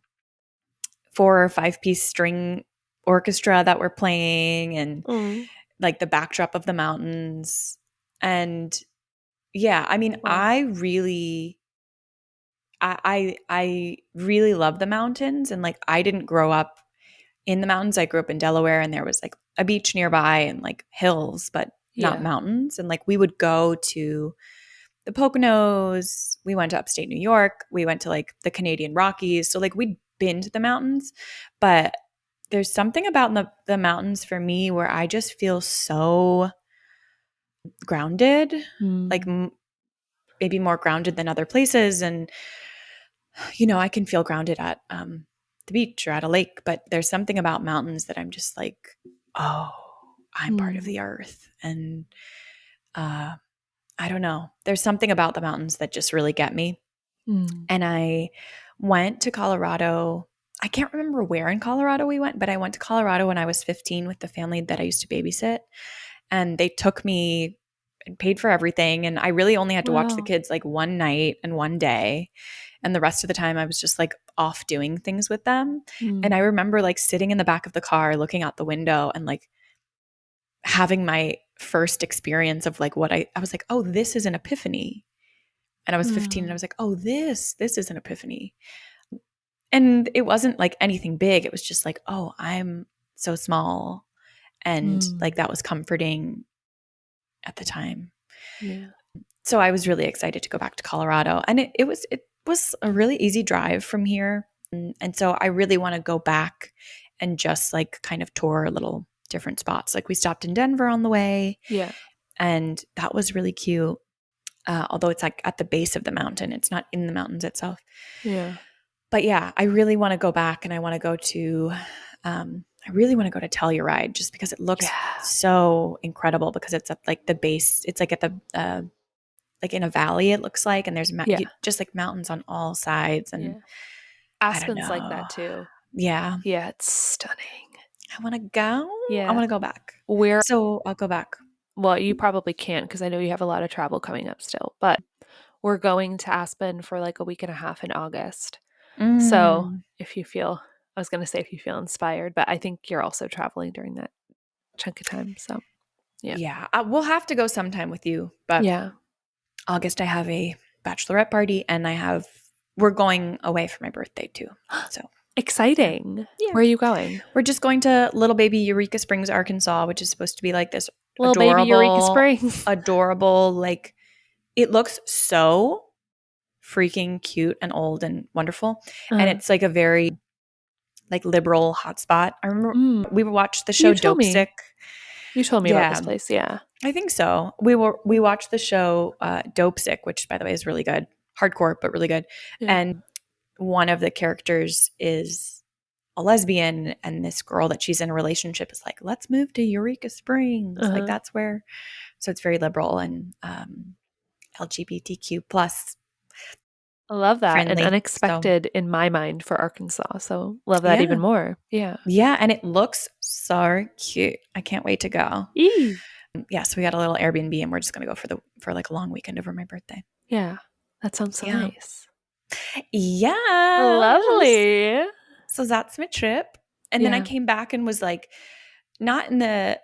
4 or 5 piece string orchestra that were playing, and Mm. like the backdrop of the mountains. And yeah, I mean, Wow. I really love the mountains, and like I didn't grow up in the mountains. I grew up in Delaware, and there was like a beach nearby and like hills, but not Yeah. mountains. And like we would go to the Poconos, we went to upstate New York, we went to like the Canadian Rockies. So like we'd been to the mountains, but there's something about the mountains for me where I just feel so grounded, like Mm. maybe more grounded than other places. And I can feel grounded at the beach or at a lake, but there's something about mountains that I'm just like, oh, I'm part of Mm. the earth. And uh, I don't know. There's something about the mountains that just really get me. Mm. And I went to Colorado. I can't remember where in Colorado we went, but I went to Colorado when I was 15 with the family that I used to babysit. And they took me and paid for everything. And I really only had to watch the Wow. kids like one night and one day. And the rest of the time I was just like off doing things with them. And I Mm. remember like sitting in the back of the car looking out the window and like having my first experience of like what I was like, oh, this is an epiphany. And I was 15 and I Mm. was like, oh, this is an epiphany. And it wasn't like anything big. It was just like, oh, I'm so small. And like Mm. that was comforting at the time. Yeah. So I was really excited to go back to Colorado. And it was a really easy drive from here. And so I really want to go back and just like kind of tour little different spots. Like we stopped in Denver on the way, Yeah. and that was really cute. Although it's like at the base of the mountain, it's not in the mountains itself. Yeah. But yeah, I really want to go back, and I want to go to, I really want to go to Telluride just because it looks Yeah. so incredible, because it's at like the base. It's like at the like in a valley, it looks like, and there's Yeah. just like mountains on all sides, and Yeah. I don't Aspen's like know. that too. Yeah, Yeah, it's stunning. I want to go. I Yeah. want to go back. Where So I'll go back. well, you probably can't because I know you have a lot of travel coming up still, but we're going to Aspen for like a week and a half in August. So, Mm. if you feel I was going to say if you feel inspired, but I think you're also traveling during that chunk of time, so yeah. Yeah, we'll have to go sometime with you, but Yeah. August I have a bachelorette party, and we're going away for my birthday too. So yeah, Exciting. yeah. Where are you going? We're just going to little baby Eureka Springs, Arkansas, which is supposed to be like this Little baby Eureka Springs. adorable, like it looks so freaking cute and old and wonderful. And Uh, it's like a very like liberal hotspot. I remember mm, we watched the you show told Dope me. Sick. You told me about this Yeah, place. Yeah. I think so. We watched the show Dope Sick, which by the way is really good. Hardcore, but really good. Yeah. And one of the characters is a lesbian, and this girl that she's in a relationship is like, let's move to Eureka Springs. Like Uh-huh. that's where, so it's very liberal and LGBTQ plus I love that and friendly. So unexpected in my mind for Arkansas. So, love that yeah, even more. Yeah. yeah, and it looks so cute. I can't wait to go. Eee. Yeah, so we got a little Airbnb, and we're just gonna go for like a long weekend over my birthday. Yeah. That sounds so Yeah, nice. yes. Lovely. So that's my trip, and then I Yeah. came back and was like, not in the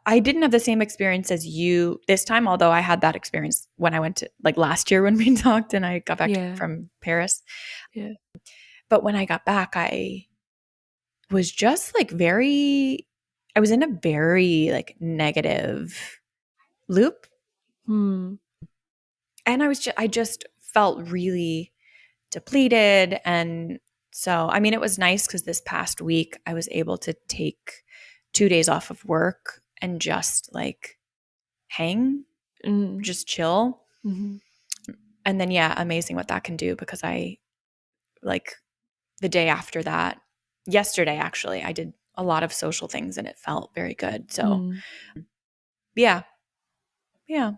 I didn't have the same experience as you this time, although I had that experience when I went to like last year when we talked and I got back Yeah. from Paris. Yeah. But when I got back, I was just like I was in a very like negative loop. Hmm. And I just felt really depleted. And so, I mean, it was nice because this past week I was able to take 2 days off of work and just like hang, Mm. just chill. Mm-hmm. And then, yeah, amazing what that can do because I like the day after that, yesterday actually, I did a lot of social things and it felt very good. So, Mm. yeah, yeah.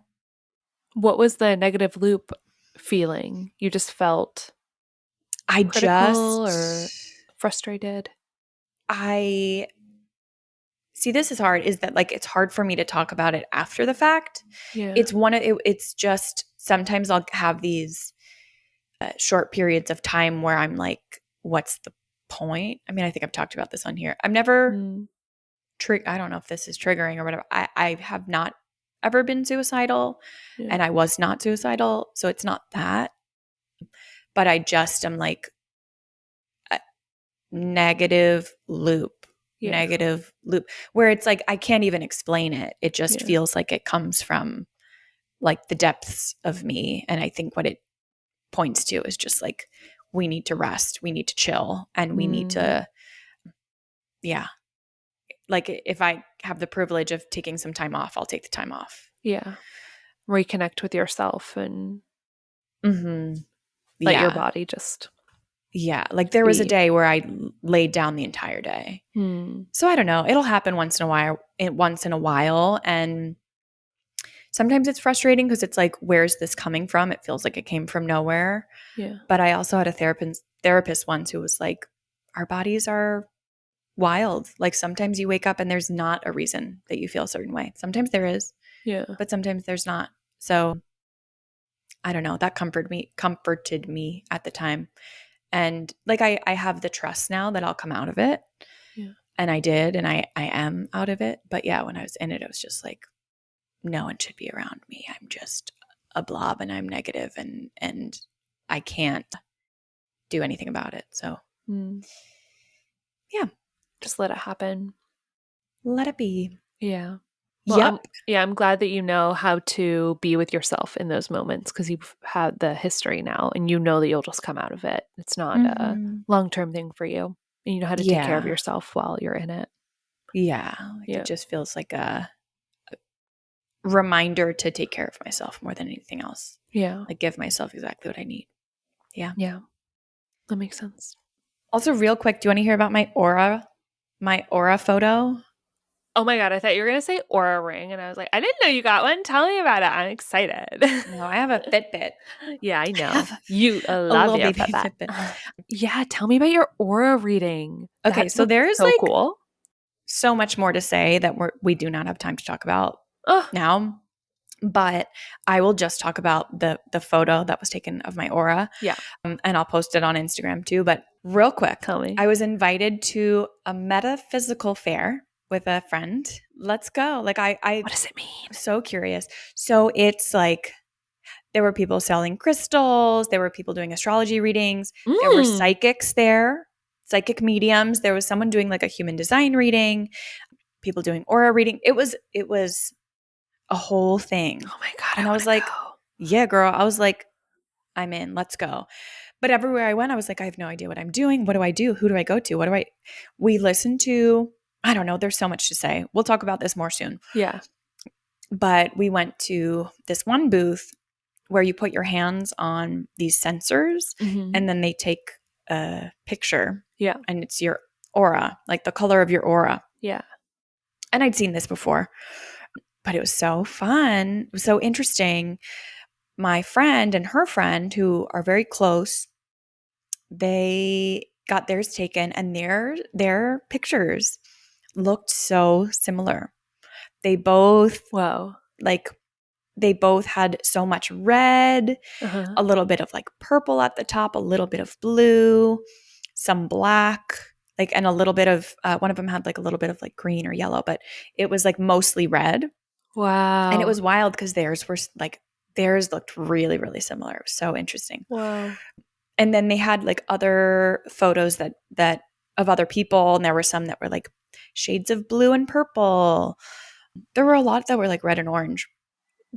What was the negative loop feeling? You just felt I critical or just, frustrated? I see this is hard is that like it's hard for me to talk about it after the fact. Yeah. It's just sometimes I'll have these short periods of time where I'm like, what's the point? I mean, I think I've talked about this on here. I'm never Mm. I don't know if this is triggering or whatever. I have not ever been suicidal Yeah. and I was not suicidal. So it's not that. But I just am like a negative loop, Yeah. where it's like I can't even explain it. It just Yeah. feels like it comes from like the depths of me. And I think what it points to is just like, we need to rest, we need to chill, and we need Mm. to, yeah. Like if I have the privilege of taking some time off, I'll take the time off. Yeah. Reconnect with yourself and Mm-hmm. let your Yeah. body just Yeah. Like there was a be. day where I laid down the entire day. Hmm. So I don't know. It'll happen once in a while. And sometimes it's frustrating because it's like, where's this coming from? It feels like it came from nowhere. Yeah. But I also had a therapist once who was like, our bodies are wild. Like sometimes you wake up and there's not a reason that you feel a certain way. Sometimes there is, Yeah. but sometimes there's not. So I don't know. That comforted me at the time. And like I have the trust now that I'll come out of it. Yeah. And I did, and I am out of it. But yeah, when I was in it, I was just like, no one should be around me. I'm just a blob and I'm negative and I can't do anything about it. So Mm. yeah, Just let it happen. let it be. Yeah. Well, Yep. I'm glad that you know how to be with yourself in those moments because you've had the history now and you know that you'll just come out of it. It's not a Mm-hmm. long-term thing for you. And you know how to take care of Yeah. yourself while you're in it. Yeah. Like it Yeah. just feels like a reminder to take care of myself more than anything else. Yeah. Like give myself exactly what I need. Yeah. Yeah. That makes sense. Also, real quick, do you want to hear about my aura photo? Oh my God, I thought you were going to say Aura ring. And I was like, I didn't know you got one. Tell me about it. I'm excited. No, I have a Fitbit. Yeah, I I know. have You a love little your baby Fitbit. Fitbit. Yeah, tell me about your Aura reading. Okay, That so looks there's so like cool. so much more to say that we do not have time to talk about Oh, now. But I will just talk about the photo that was taken of my aura, yeah. and I'll post it on Instagram too. But real quick, Tell me. I was invited to a metaphysical fair with a friend. Let's go! Like I What does it mean? so curious. So it's like there were people selling crystals, there were people doing astrology readings, there were Mm. psychics there, psychic mediums. There was someone doing like a human design reading, people doing aura reading. It was a whole thing. Oh my God, I And I want was to like, go. yeah, girl. I was like, I'm in. Let's go. But everywhere I went, I was like, I have no idea what I'm doing. What do I do? Who do I go to? We listened to, I don't know. There's so much to say. We'll talk about this more soon. Yeah. But we went to this one booth where you put your hands on these sensors Mm-hmm. and then they take a picture Yeah. and it's your aura, like the color of your aura. Yeah. And I'd seen this before, but it was so fun. It was so interesting. My friend and her friend, who are very close, they got theirs taken and their pictures looked so similar. They both Whoa. like they both had so much red, Uh-huh. a little bit of like purple at the top, a little bit of blue, some black, like, and a little bit of one of them had like a little bit of like green or yellow, but it was like mostly red. And it Wow. was wild because theirs looked really, really similar. It was so interesting. Wow. And then they had like other photos that of other people, and there were some that were like shades of blue and purple. There were a lot that were like red and orange.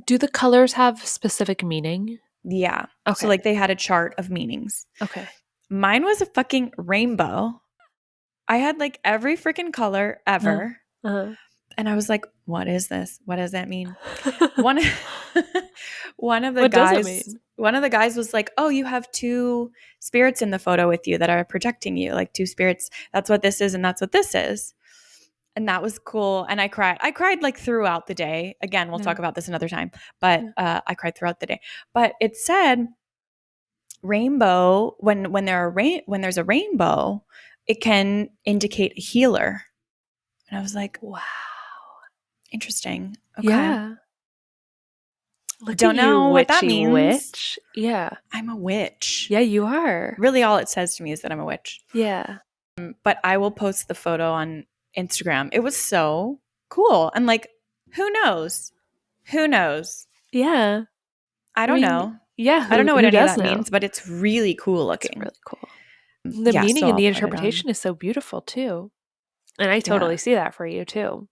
Do the colors have specific meaning? Yeah. So Okay. like they had a chart of meanings. Okay. Mine was a fucking rainbow. I had like every freaking color ever. Uh-huh. And I was like, what is this? What does that mean? One one of the What does it guys mean? one of the guys was like, "Oh, you have two spirits in the photo with you that are protecting you, like two spirits. That's what this is and that's what this is." And that was cool. And I cried. I cried like throughout the day. Again, we'll Yeah. talk about this another time, but Yeah. I cried throughout the day. But it said rainbow when there's a rainbow, it can indicate a healer. And I was like, Wow. interesting. Okay. Yeah. Look at Don't you, know what that witchy means. witch. Yeah. I'm a witch. Yeah, you are. Really, all it says to me is that I'm a witch. Yeah. But I will post the photo on Instagram. It was so cool. And like, who knows? Who knows? Yeah. I I don't mean, know. yeah, I don't know what who any of does that know? means, but it's really cool It's looking. really cool. The Yeah, meaning so and I'll the put it on. interpretation is so beautiful too. And I Yeah. totally see that for you too.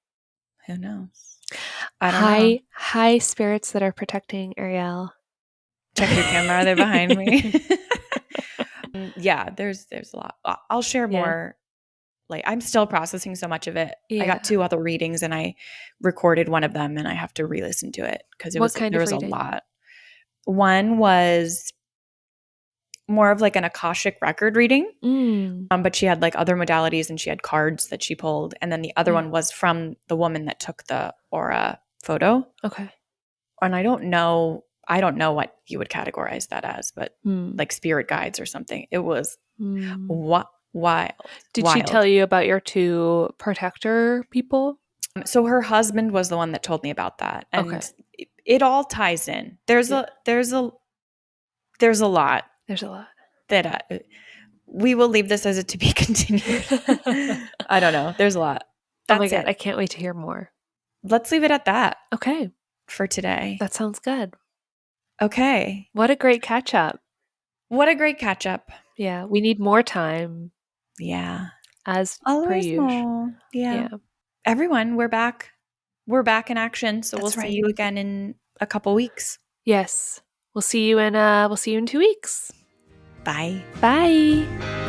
Who knows? I don't know. High spirits that are protecting Arielle. Check your camera. They're behind me. Yeah, there's a lot. I'll share Yeah. more. Like, I'm still processing so much of it. I Yeah. got two other readings and I recorded one of them and I have to re-listen to it because What kind there of was a reading? lot. One was more of like an Akashic record reading, but she had like other modalities and she had cards that she pulled. And then the other Yeah. one was from the woman that took the aura photo. Okay. And I don't know what you would categorize that as, but Hmm. like spirit guides or something. It was wild. Did she tell you about your two protector people? So her husband was the one that told me about that, and Okay. it all ties in. There's a lot There's a lot. that we will leave this as a to be continued. I don't know. There's a lot. Oh my That's God, it. I can't wait to hear more. Let's leave it at that Okay. for today. That sounds good. Okay. What a great catch up. What a great catch up. Yeah, we need more time Yeah. as per Always usual. more. Yeah. Yeah. Everyone, we're back. We're back in action. So That's we'll right. see you again in a couple weeks. Yes. We'll see you in 2 weeks. Bye. Bye.